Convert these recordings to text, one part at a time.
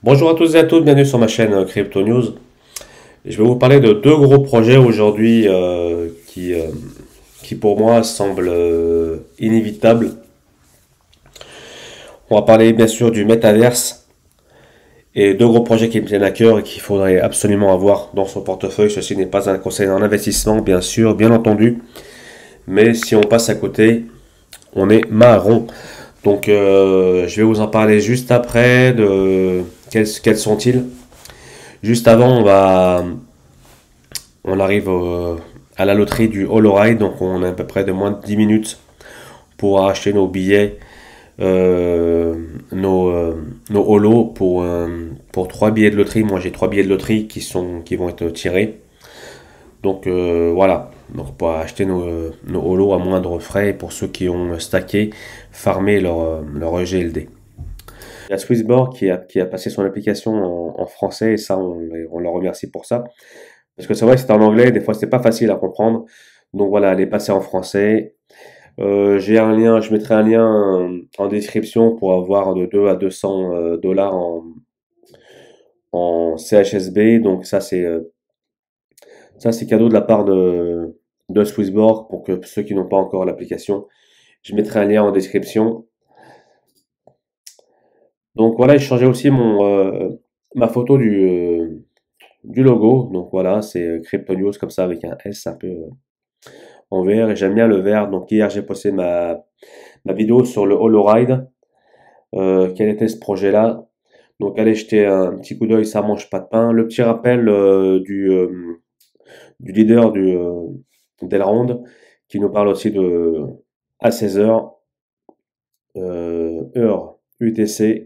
Bonjour à tous et à toutes, bienvenue sur ma chaîne Crypto News. Je vais vous parler de deux gros projets aujourd'hui qui pour moi semblent inévitables. On va parler bien sûr du Metaverse et deux gros projets qui me tiennent à cœur et qu'il faudrait absolument avoir dans son portefeuille. Ceci n'est pas un conseil en investissement, bien sûr, bien entendu, mais si on passe à côté, on est marron. Donc je vais vous en parler juste après de quels sont-ils. Juste avant, on arrive à la loterie du Holoride, donc on a à peu près de moins de 10 minutes pour acheter nos billets, euh, nos holos pour 3 billets de loterie. Moi j'ai 3 billets de loterie qui vont être tirés. Donc voilà, donc pour acheter nos holos à moindre frais pour ceux qui ont stacké, farmé leur GLD. Il y a Swissborg qui a passé son application en français et ça on leur remercie pour ça. Parce que c'est vrai que c'était en anglais, des fois c'était pas facile à comprendre. Donc voilà, elle est passée en français. J'ai un lien, je mettrai un lien en description pour avoir de 2 à 200 dollars en CHSB. Donc ça c'est cadeau de la part de Swissborg pour que ceux qui n'ont pas encore l'application. Je mettrai un lien en description. Donc voilà, j'ai changé aussi ma photo du logo. Donc voilà, c'est Crypto News comme ça avec un S un peu en vert et j'aime bien le vert. Donc hier j'ai posté ma vidéo sur le HoloRide. Quel était ce projet-là? Donc allez jeter un petit coup d'œil, ça mange pas de pain. Le petit rappel du leader d'Elrond qui nous parle aussi de à 16 heures heure UTC.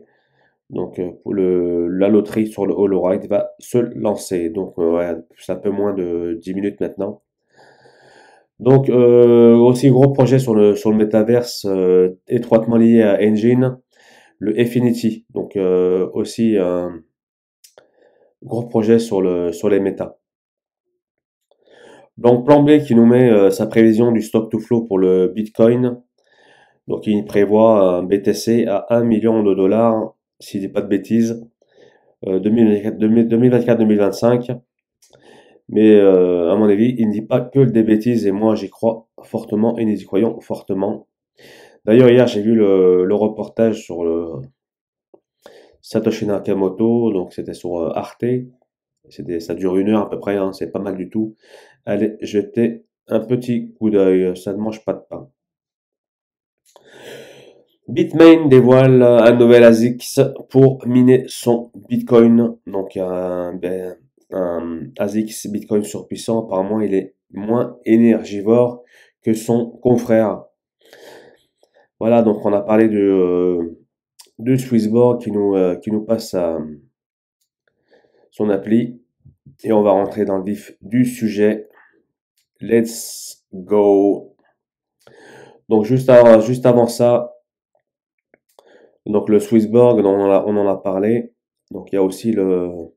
Donc pour la loterie sur le HoloRide va se lancer. Donc ouais, c'est un peu moins de 10 minutes maintenant. Donc, aussi gros projet sur le métaverse étroitement lié à Engine, le Infinity. Donc, aussi un gros projet sur les méta. Donc, Plan B qui nous met sa prévision du stock to flow pour le Bitcoin. Donc, il prévoit un BTC à 1 million de dollars, s'il dit pas de bêtises, 2024-2025. Mais à mon avis, il ne dit pas que des bêtises et moi j'y crois fortement et nous y croyons fortement. D'ailleurs, hier, j'ai vu le reportage sur le Satoshi Nakamoto, donc c'était sur Arte. Ça dure 1 heure à peu près, hein, c'est pas mal du tout. Allez, jetez un petit coup d'œil, ça ne mange pas de pain. Bitmain dévoile un nouvel ASIC pour miner son Bitcoin. Donc un ASIC Bitcoin surpuissant, apparemment il est moins énergivore que son confrère. Voilà, donc on a parlé de Swissborg qui nous passe son appli et on va rentrer dans le vif du sujet. Let's go. Donc juste avant ça, donc le Swissborg, on en a parlé. Donc il y a aussi le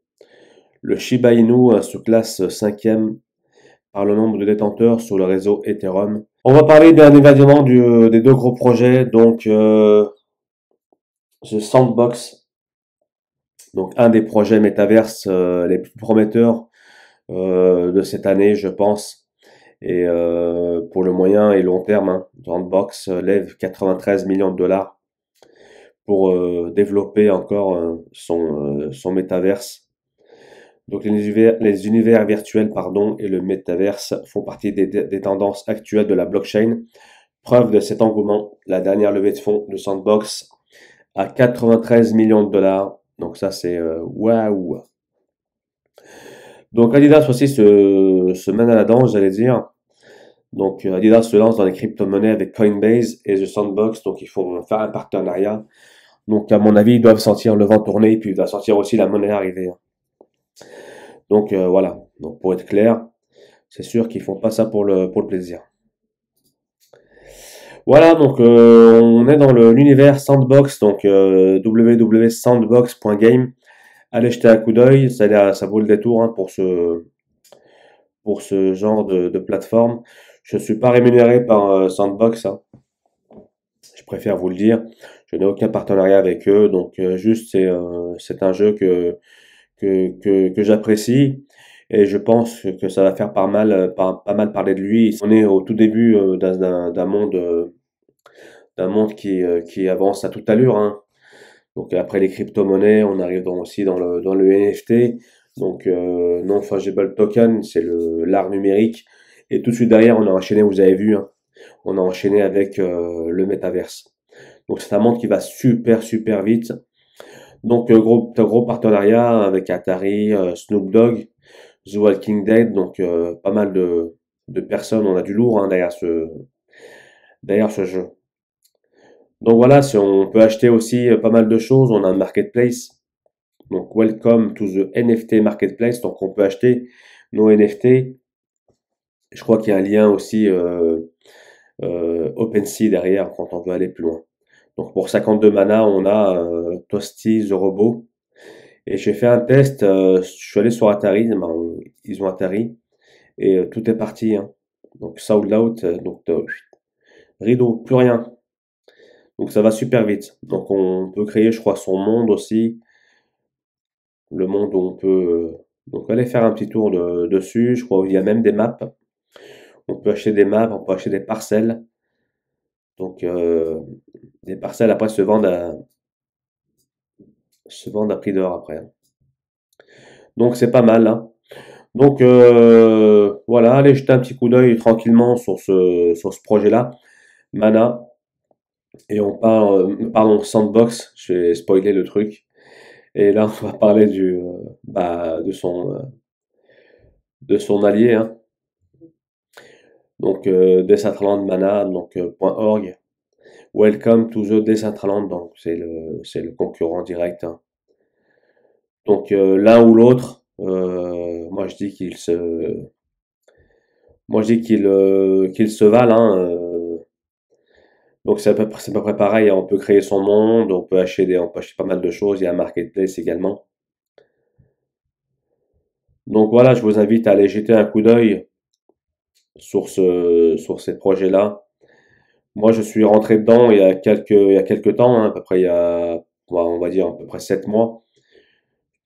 Shiba Inu se classe cinquième par le nombre de détenteurs sur le réseau Ethereum. On va parler bien évidemment des deux gros projets, donc The Sandbox, donc un des projets métaverse les plus prometteurs de cette année, je pense. Et pour le moyen et long terme, hein, Sandbox lève 93 millions de dollars pour développer encore son métaverse. Donc les univers virtuels pardon, et le métaverse font partie des tendances actuelles de la blockchain. Preuve de cet engouement, la dernière levée de fonds de Sandbox à 93 millions de dollars. Donc ça c'est waouh. Donc Adidas aussi se mène à la danse, j'allais dire. Donc Adidas se lance dans les crypto-monnaies avec Coinbase et The Sandbox, donc ils font faire un partenariat. Donc à mon avis, ils doivent sentir le vent tourner, puis il va sentir aussi la monnaie arriver. Donc voilà, donc pour être clair, c'est sûr qu'ils font pas ça pour le plaisir. Voilà, donc on est dans l'univers Sandbox, donc www.sandbox.game. Allez jeter un coup d'œil, ça vaut le détour hein, pour ce genre de plateforme. Je ne suis pas rémunéré par Sandbox, hein. Je préfère vous le dire. Je n'ai aucun partenariat avec eux, donc juste c'est un jeu que j'apprécie et je pense que ça va faire pas mal parler de lui. On est au tout début d'un monde qui avance à toute allure, hein. Donc après les crypto-monnaies, on arrive aussi dans le NFT. Donc non-fungible token, c'est l'art numérique. Et tout de suite derrière, on a enchaîné, vous avez vu, hein, on a enchaîné avec le métaverse. Donc c'est un monde qui va super vite. Donc gros partenariat avec Atari, Snoop Dogg, The Walking Dead. Donc pas mal de personnes, on a du lourd, hein, derrière ce jeu. Donc voilà, si on peut acheter aussi pas mal de choses. On a un marketplace. Donc welcome to the NFT marketplace. Donc on peut acheter nos NFT. Je crois qu'il y a un lien aussi OpenSea derrière quand on veut aller plus loin. Donc pour 52 mana, on a Toasty the robot. Et j'ai fait un test, je suis allé sur Atari, ben, ils ont Atari, et tout est parti, hein. Donc sold out, donc rideau, plus rien. Donc ça va super vite. Donc on peut créer, je crois, son monde aussi, le monde où on peut donc aller faire un petit tour dessus. Je crois qu'il y a même des maps. On peut acheter des maps, on peut acheter des parcelles. Donc des parcelles après se vendent à prix d'or après, hein. Donc c'est pas mal, hein. Donc voilà, allez jeter un petit coup d'œil tranquillement sur ce projet-là, Mana. Et on parle, pardon, Sandbox, j'ai spoilé le truc. Et là, on va parler de son allié, hein. Donc Decentraland Mana, donc .org. Welcome to the Decentraland, donc c'est le concurrent direct, hein. Donc l'un ou l'autre, moi je dis qu'ils se valent, hein. Donc c'est à peu près pareil, hein. On peut créer son monde, on peut acheter pas mal de choses. Il y a un marketplace également. Donc voilà, je vous invite à aller jeter un coup d'œil sur ces projets-là. Moi, je suis rentré dedans il y a quelques temps, hein, à peu près on va dire à peu près 7 mois.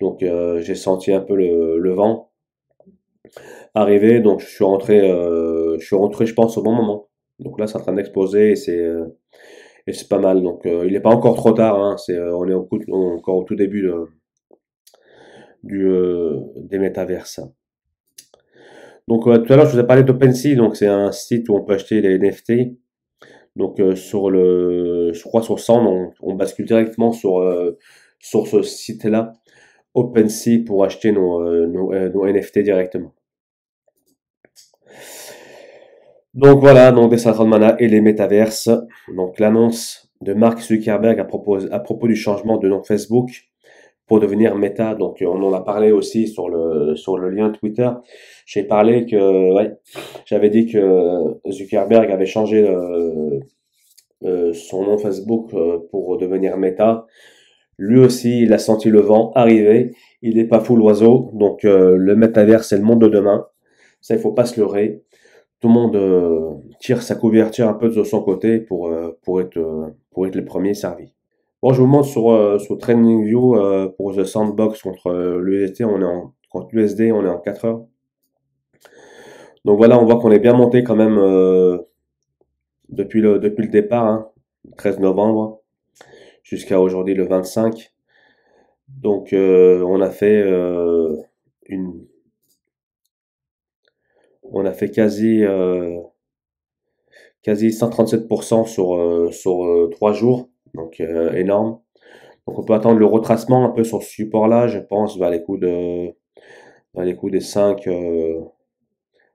Donc j'ai senti un peu le vent arriver, donc je suis rentré, je pense, au bon moment. Donc là, c'est en train d'exploser et c'est pas mal. Donc il n'est pas encore trop tard, hein, encore au tout début des métaverses. Donc tout à l'heure, je vous ai parlé d'OpenSea, donc c'est un site où on peut acheter les NFT. Donc je crois sur Sand, on bascule directement sur ce site-là, OpenSea, pour acheter nos NFT directement. Donc voilà, donc Decentraland Mana et les métaverses. Donc l'annonce de Mark Zuckerberg à propos du changement de nom Facebook pour devenir Meta. Donc on en a parlé aussi sur le lien Twitter. J'ai parlé que ouais, j'avais dit que Zuckerberg avait changé son nom Facebook pour devenir Meta. Lui aussi, il a senti le vent arriver. Il n'est pas fou l'oiseau. Donc le métavers, c'est le monde de demain. Ça, il faut pas se leurrer. Tout le monde tire sa couverture un peu de son côté pour être le premier servi. Bon, je vous montre sur TradingView pour The Sandbox contre l'USD, contre l'USD, on est en 4 heures. Donc voilà, on voit qu'on est bien monté quand même depuis le départ, hein, 13 novembre, jusqu'à aujourd'hui le 25. Donc on a fait quasi 137% sur 3 jours, donc énorme. Donc on peut attendre le retracement un peu sur ce support-là, je pense, vers les coups des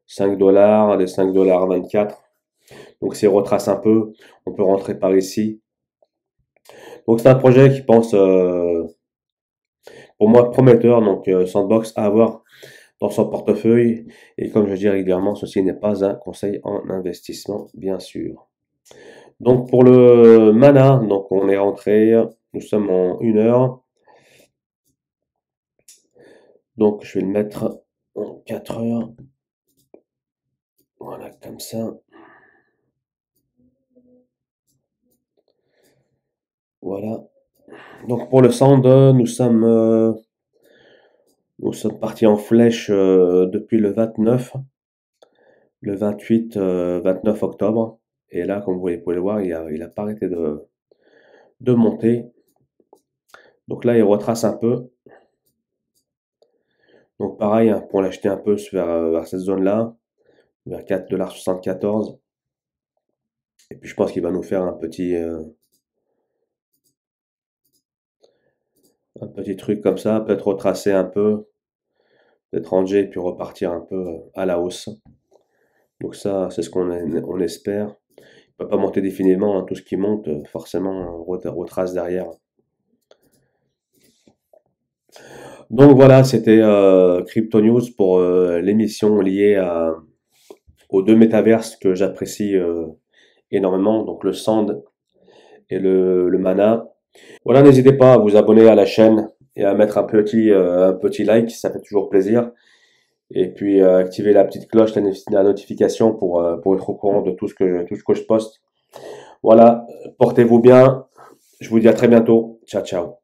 5 dollars, des 5 $ 24. Donc s'il retrace un peu, on peut rentrer par ici. Donc c'est un projet qui pense, pour moi, prometteur, donc Sandbox à avoir dans son portefeuille. Et comme je dis régulièrement, ceci n'est pas un conseil en investissement, bien sûr. Donc pour le mana, donc on est rentré, nous sommes en 1 heure. Donc je vais le mettre en 4 heures. Voilà, comme ça. Voilà. Donc pour le sound, nous sommes partis en flèche depuis le 29, le 28, 29 octobre. Et là, comme vous pouvez le voir, il a pas arrêté de monter. Donc là, il retrace un peu. Donc pareil, hein, pour l'acheter un peu vers cette zone-là, vers 4,74 $. Et puis je pense qu'il va nous faire un petit truc comme ça, peut-être retracer un peu, peut-être ranger et puis repartir un peu à la hausse. Donc ça, c'est ce on espère. Il ne va pas monter définitivement, hein. Tout ce qui monte, forcément, retrace derrière. Donc voilà, c'était Crypto News pour l'émission liée aux deux métaverses que j'apprécie énormément, donc le Sand et le Mana. Voilà, n'hésitez pas à vous abonner à la chaîne et à mettre un petit like, ça fait toujours plaisir. Et puis activer la petite cloche, la notification pour être au courant de tout ce que je poste. Voilà, portez-vous bien. Je vous dis à très bientôt. Ciao, ciao.